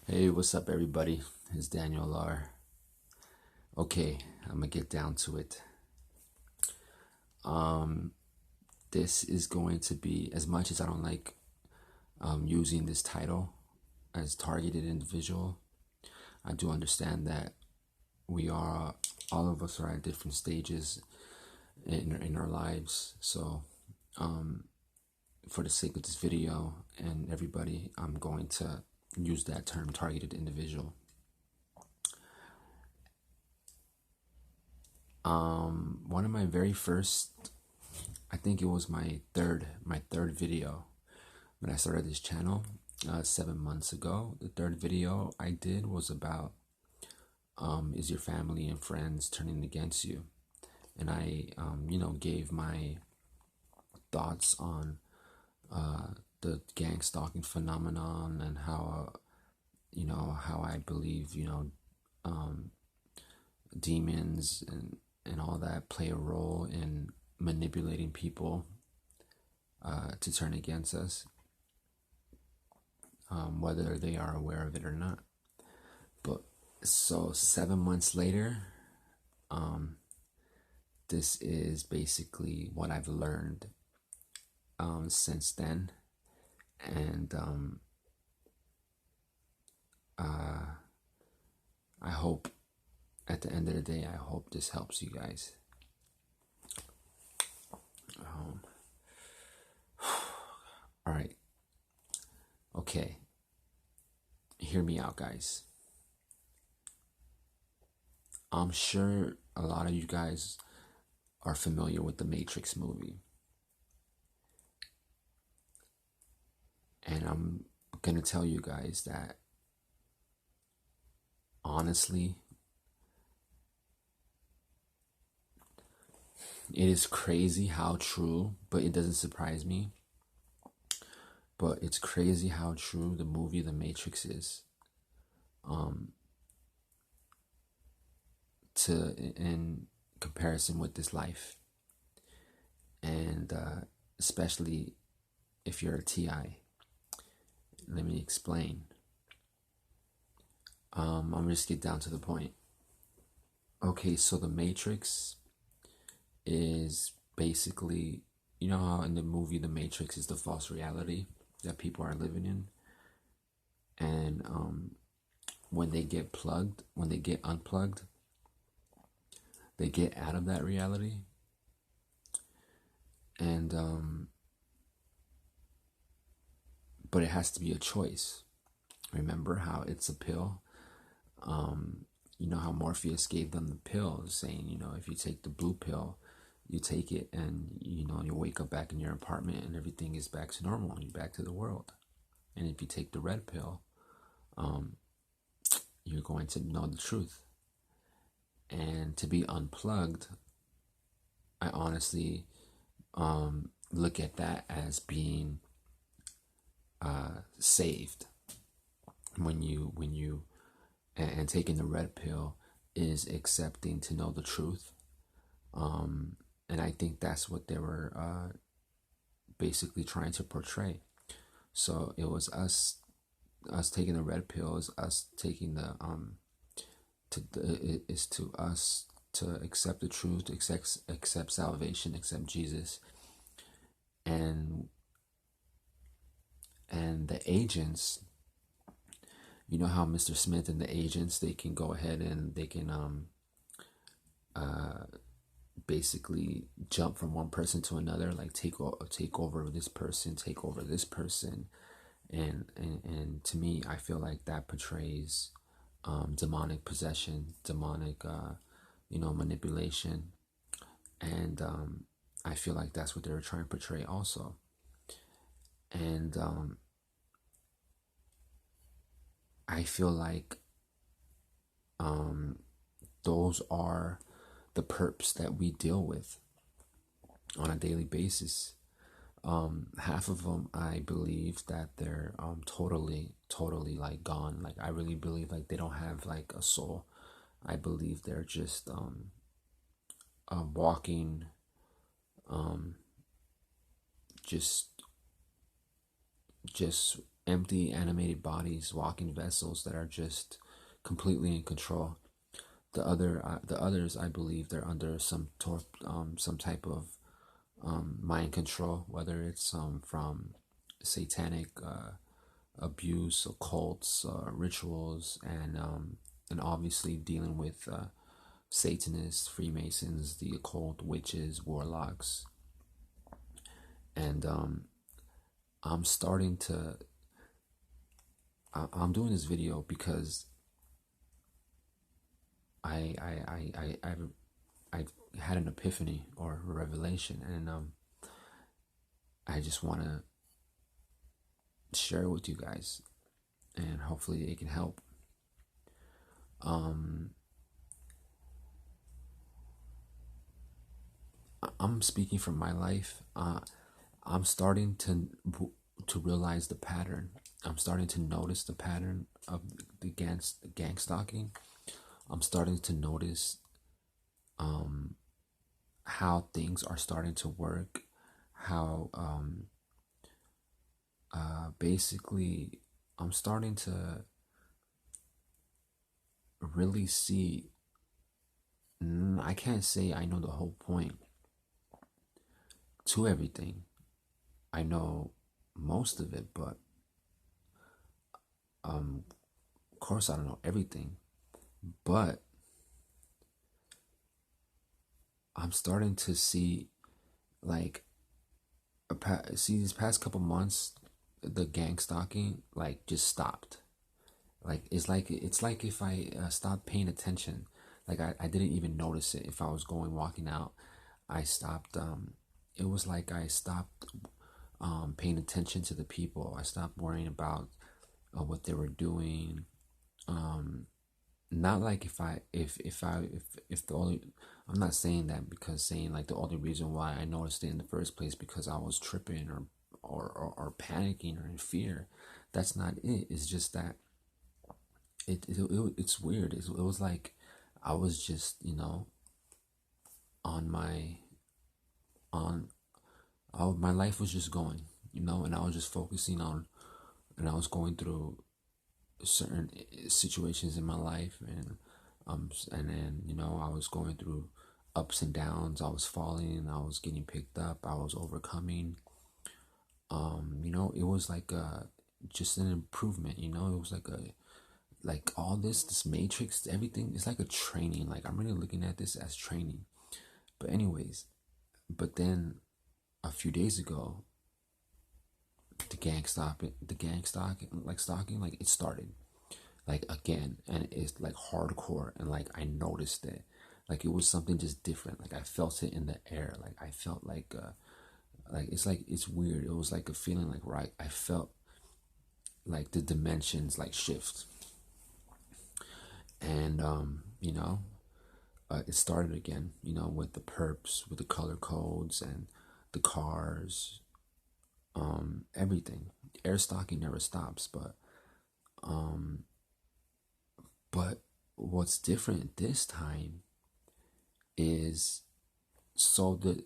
Hey, what's up, everybody? It's Daniel R. Okay, I'm gonna get down to it. This is going to be, as much as I don't like using this title as targeted individual, I do understand that we are, all of us are at different stages in our lives. So, for the sake of this video and everybody, I'm going to use that term targeted individual. One of my very first, I think it was my third video when I started this channel 7 months ago. The third video I did was about is your family and friends turning against you, and I gave my thoughts on the gang stalking phenomenon and how I believe demons and all that play a role in manipulating people to turn against us, whether they are aware of it or not. But so 7 months later, this is basically what I've learned since then, and I hope at the end of the day, I hope this helps you guys. All right. Okay. Hear me out, guys. I'm sure a lot of you guys are familiar with the Matrix movie. And I'm going to tell you guys that, honestly, it is crazy how true, but it doesn't surprise me. But it's crazy how true the movie The Matrix is. In comparison with this life, and especially if you're a TI. Let me explain. I'm just get down to the point. Okay, so the Matrix is basically, you know how in the movie The Matrix is the false reality that people are living in, and when they get unplugged, they get out of that reality, and but it has to be a choice. Remember how it's a pill? You know how Morpheus gave them the pill, saying, if you take the blue pill, you take it and, you wake up back in your apartment and everything is back to normal and you're back to the world. And if you take the red pill, you're going to know the truth. And to be unplugged, I honestly look at that as being saved. When you and taking the red pill is accepting to know the truth, and I think that's what they were basically trying to portray. So it was us taking the red pill is us taking the is to us to accept the truth, accept salvation, accept Jesus, and the agents. You know how Mr. Smith and the agents, they can go ahead and they can basically jump from one person to another, like take over this person, take over this person, and to me, I feel like that portrays demonic possession, demonic manipulation, and I feel like that's what they were trying to portray also, and I feel like those are the perps that we deal with on a daily basis. Half of them, I believe that they're totally like gone. Like, I really believe like they don't have like a soul. I believe they're just walking, just empty animated bodies, walking vessels that are just completely in control. The others, I believe, they're under some type of mind control, whether it's from satanic abuse, occults, rituals, and obviously dealing with Satanists, Freemasons, the occult, witches, warlocks, and I'm starting to. I'm doing this video because I've had an epiphany or a revelation, and I just want to share it with you guys, and hopefully it can help. I'm speaking from my life. I'm starting to realize the pattern. I'm starting to notice the pattern of the gang stalking. I'm starting to notice how things are starting to work. How basically I'm starting to really see. I can't say I know the whole point to everything. I know most of it, but of course I don't know everything. But I'm starting to see, like, see these past couple months, the gang stalking like just stopped. Like it's like if I stopped paying attention, like I didn't even notice it. If I was going walking out, I stopped. It was like I stopped paying attention to the people. I stopped worrying about what they were doing. Not like if the only, I'm not saying that because saying like the only reason why I noticed it in the first place because I was tripping or panicking or in fear. That's not it. It's just that it's weird. It was like I was just, on my on my life was just going, and I was just focusing on, and I was going through certain situations in my life, and then I was going through ups and downs. I was falling, I was getting picked up, I was overcoming. It was like just an improvement. It was like all this matrix, everything is like a training. Like I'm really looking at this as training. But anyways, but then a few days ago, the gang stalking, like it started like again, and it's like hardcore, and like I noticed it, like it was something just different. Like I felt it in the air. Like I felt like it's weird. It was like a feeling like, right, I felt like the dimensions like shift, and it started again, with the perps, with the color codes and the cars, everything. Air stalking never stops, but what's different this time is, so that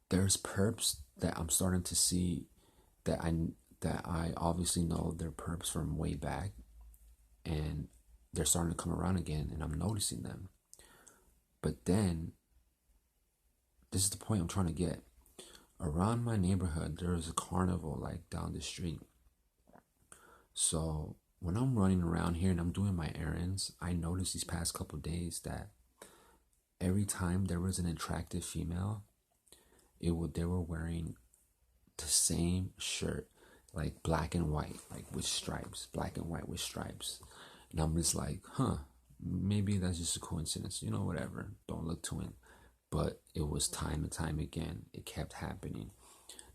there's perps that I'm starting to see that I obviously know they're perps from way back, and they're starting to come around again, and I'm noticing them. But then this is the point I'm trying to get. Around my neighborhood, there is a carnival like down the street. So when I'm running around here and I'm doing my errands, I noticed these past couple days that every time there was an attractive female, they were wearing the same shirt, like black and white, like with stripes, black and white with stripes. And I'm just like, maybe that's just a coincidence, whatever. Don't look to it. But it was time and time again. It kept happening.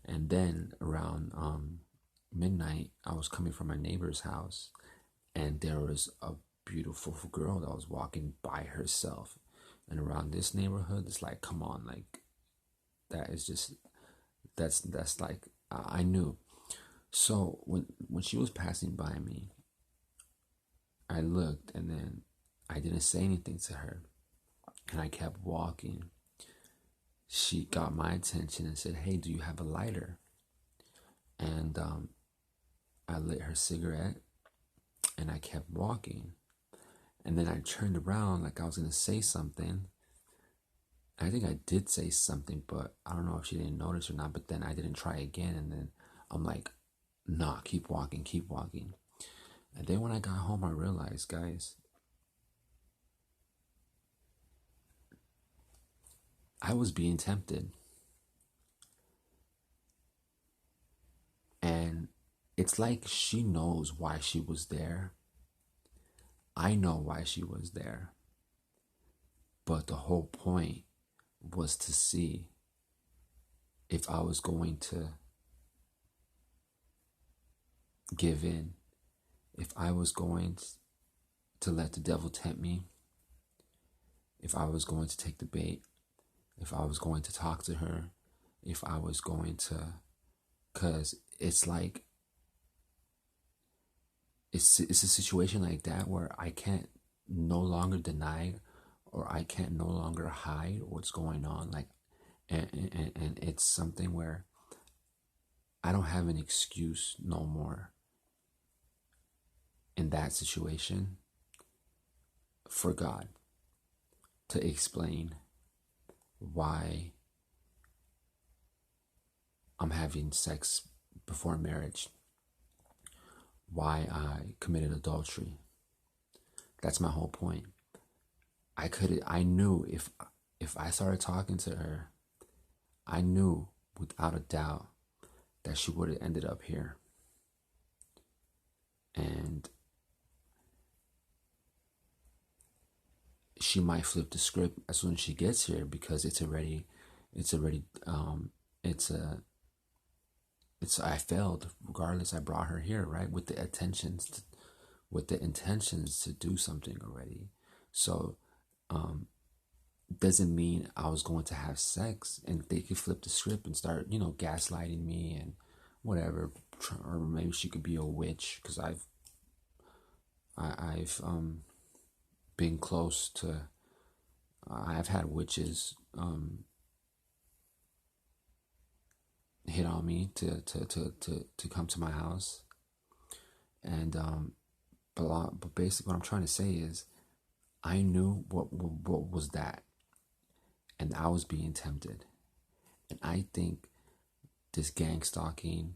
And then around midnight, I was coming from my neighbor's house, and there was a beautiful girl that was walking by herself. And around this neighborhood, it's like, come on, like that is just that's like I knew. So when she was passing by me, I looked, and then I didn't say anything to her, and I kept walking. She got my attention and said, "Hey, do you have a lighter?" And I lit her cigarette and I kept walking. And then I turned around like I was going to say something. I think I did say something, but I don't know if she didn't notice or not. But then I didn't try again. And then I'm like, nah, keep walking, keep walking. And then when I got home, I realized, guys, I was being tempted. And it's like she knows why she was there. I know why she was there. But the whole point was to see if I was going to give in, if I was going to let the devil tempt me, if I was going to take the bait, if I was going to talk to her, if I was going to, because it's like, it's a situation like that where I can't no longer deny, or I can't no longer hide what's going on. Like, and it's something where I don't have an excuse no more in that situation for God to explain why I'm having sex before marriage, why I committed adultery. That's my whole point. I knew if I started talking to her, I knew without a doubt that she would have ended up here. And she might flip the script as soon as she gets here, because I failed. Regardless, I brought her here, right, with the intentions to do something already. So doesn't mean I was going to have sex, and they could flip the script and start, gaslighting me and whatever, or maybe she could be a witch, because I've been close to, I've had witches hit on me to come to my house. And but basically what I'm trying to say is, I knew what was that, and I was being tempted. And I think this gang stalking,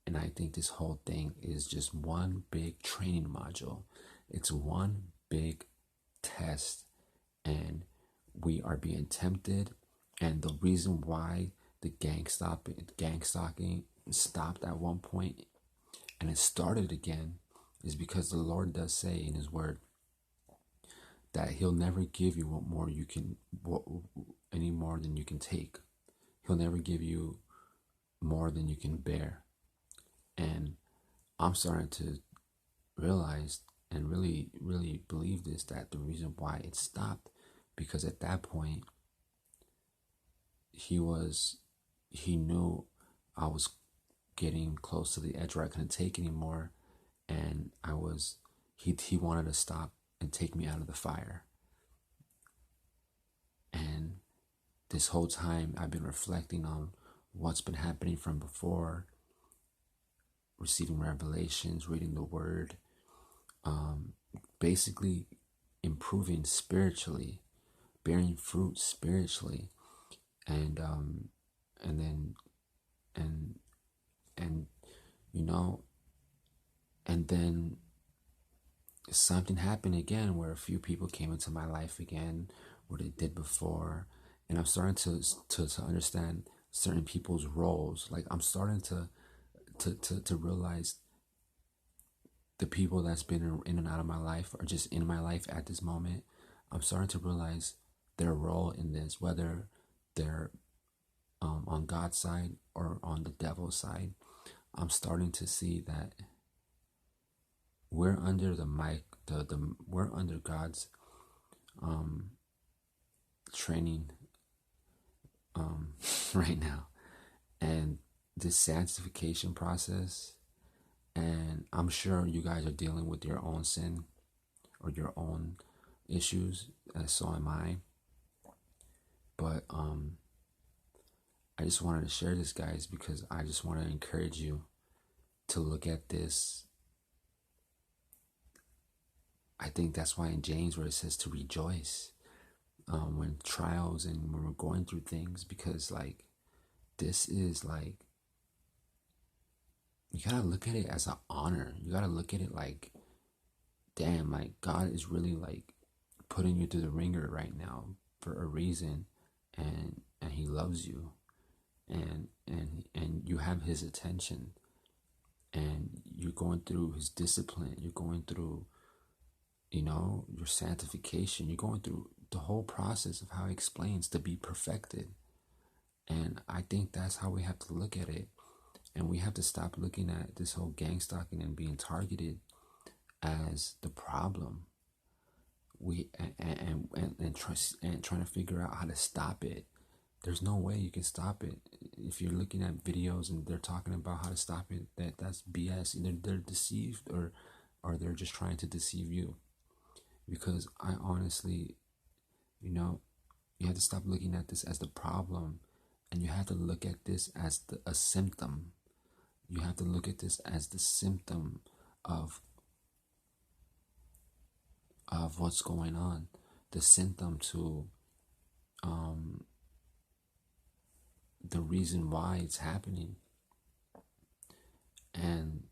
and I think this whole thing is just one big training module. It's one big test, and we are being tempted. And the reason why the gang stalking stopped at one point and it started again is because the Lord does say in His Word that He'll never give you any more than you can take. He'll never give you more than you can bear. And I'm starting to realize and really, really believe this, that the reason why it stopped, because at that point, he knew I was getting close to the edge where I couldn't take anymore. And he wanted to stop and take me out of the fire. And this whole time I've been reflecting on what's been happening from before, receiving revelations, reading the Word, basically improving spiritually, bearing fruit spiritually, and then something happened again where a few people came into my life again, what they did before, and I'm starting to understand certain people's roles. Like, I'm starting to realize the people that's been in and out of my life, or just in my life at this moment. I'm starting to realize their role in this, whether they're on God's side or on the devil's side. I'm starting to see that we're under we're under God's training right now, and this sanctification process. And I'm sure you guys are dealing with your own sin or your own issues, and so am I. But I just wanted to share this, guys, because I just want to encourage you to look at this. I think that's why in James where it says to rejoice when trials and when we're going through things, because like this is like, you gotta look at it as an honor. You gotta look at it like, damn, like God is really like putting you through the ringer right now for a reason, and He loves you, and you have His attention, and you're going through His discipline. You're going through, your sanctification. You're going through the whole process of how He explains to be perfected. And I think that's how we have to look at it. And we have to stop looking at this whole gang stalking and being targeted as the problem. And trying to figure out how to stop it. There's no way you can stop it. If you're looking at videos and they're talking about how to stop it, that's BS. Either they're deceived or they're just trying to deceive you. Because I honestly, you have to stop looking at this as the problem, and you have to look at this as a symptom. You have to look at this as the symptom of what's going on, the symptom to the reason why it's happening. And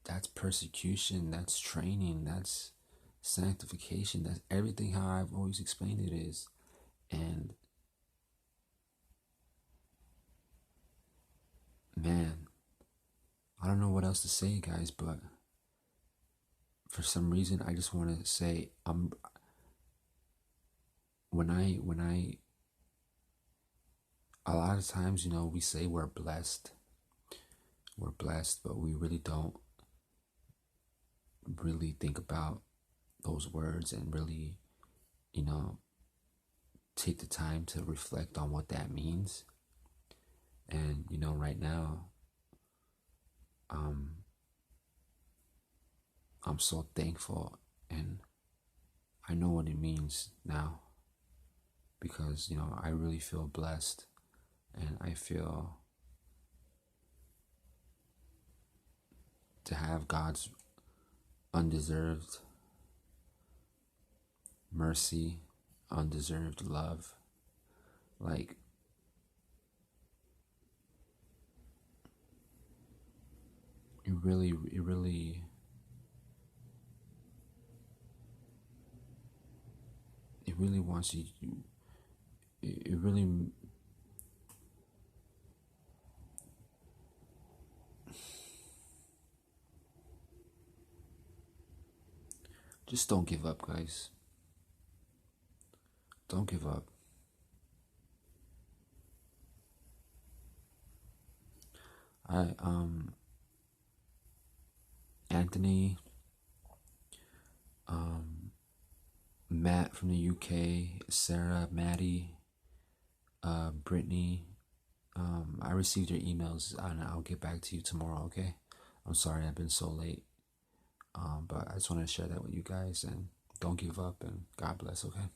that's persecution, that's training, that's sanctification, that's everything how I've always explained it is. And man, I don't know what else to say, guys, but for some reason I just want to say when I a lot of times, we say we're blessed, but we really don't really think about those words and really, take the time to reflect on what that means. And, right now, I'm so thankful, and I know what it means now, because, I really feel blessed, and I feel to have God's undeserved mercy, undeserved love. Like, it really wants you, it really, just don't give up, guys. Don't give up. Anthony, Matt from the UK, Sarah, Maddie, Brittany, I received your emails, and I'll get back to you tomorrow, okay? I'm sorry I've been so late, but I just want to share that with you guys, and don't give up, and God bless, okay?